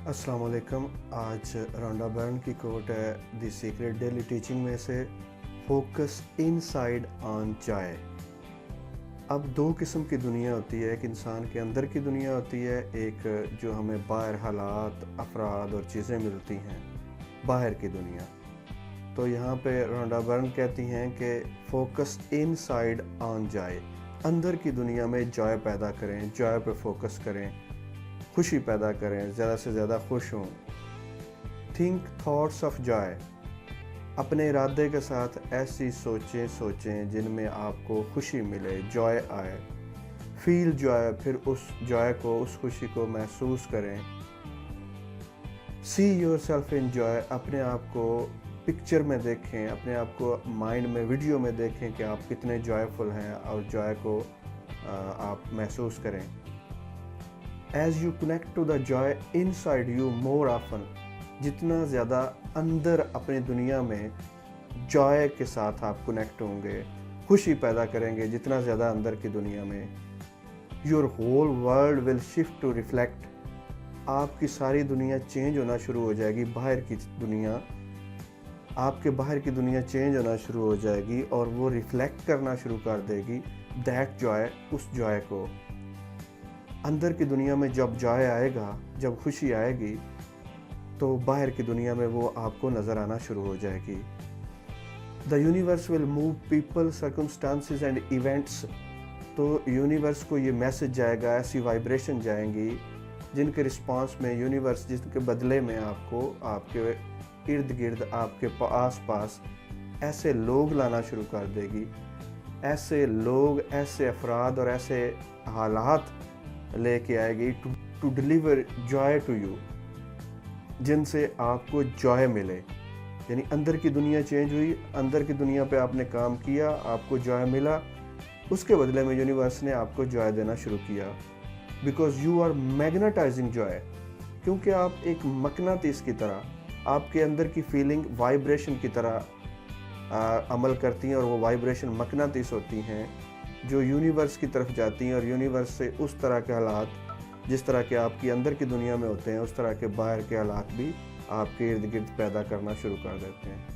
अस्सलाम वालेकुम। आज रोंडा बर्न की कोट है द सीक्रेट डेली टीचिंग में से, फोकस इनसाइड ऑन जॉय। अब दो किस्म की दुनिया होती है, एक इंसान के अंदर की दुनिया होती है, एक जो हमें बाहर हालात, अफराद और चीज़ें मिलती हैं, बाहर की दुनिया। तो यहाँ पे रोंडा बर्न कहती हैं कि फोकस इनसाइड ऑन जॉय, अंदर की दुनिया में जॉय पैदा करें, जॉय पे फोकस करें, खुशी पैदा करें, ज़्यादा से ज़्यादा खुश हों। थिंक थॉट्स ऑफ जॉय, अपने इरादे के साथ ऐसी सोचें जिनमें आपको खुशी मिले, जॉय आए। फील जॉय, फिर उस जॉय को, उस खुशी को महसूस करें। See your self in joy, अपने आप को पिक्चर में देखें, अपने आप को माइंड में, वीडियो में देखें कि आप कितने जॉयफुल हैं और जॉय को आप महसूस करें। As you connect to the joy inside you more often, जितना ज़्यादा अंदर अपनी दुनिया में जॉय के साथ आप कनेक्ट होंगे, खुशी पैदा करेंगे, जितना ज़्यादा अंदर की दुनिया में, your whole world will shift to reflect, आपकी सारी दुनिया चेंज होना शुरू हो जाएगी। बाहर की दुनिया, आपके बाहर की दुनिया चेंज होना शुरू हो जाएगी और वो रिफ्लेक्ट करना शुरू कर देगी दैट जॉय, उस जॉय को। अंदर की दुनिया में जब जॉय आएगा, जब खुशी आएगी, तो बाहर की दुनिया में वो आपको नज़र आना शुरू हो जाएगी। The universe will move people, circumstances and events, तो यूनिवर्स को ये मैसेज जाएगा, ऐसी वाइब्रेशन जाएंगी जिनके रिस्पांस में यूनिवर्स, जिसके बदले में आपको, आपके इर्द गिर्द, आपके आस पास ऐसे लोग लाना शुरू कर देगी। ऐसे लोग, ऐसे अफराद और ऐसे हालात लेके आएगी to deliver joy to you, जिनसे आपको जॉय मिले। यानी अंदर की दुनिया चेंज हुई, अंदर की दुनिया पे आपने काम किया, आपको जॉय मिला, उसके बदले में यूनिवर्स ने आपको जॉय देना शुरू किया। Because you are magnetising joy, क्योंकि आप एक मकनातीस की तरह, आपके अंदर की फीलिंग वाइब्रेशन की तरह अमल करती हैं और वो वाइब्रेशन मकनातीस होती हैं जो यूनिवर्स की तरफ जाती हैं और यूनिवर्स से उस तरह के हालात, जिस तरह के आपकी अंदर की दुनिया में होते हैं, उस तरह के बाहर के हालात भी आपके इर्द गिर्द पैदा करना शुरू कर देते हैं।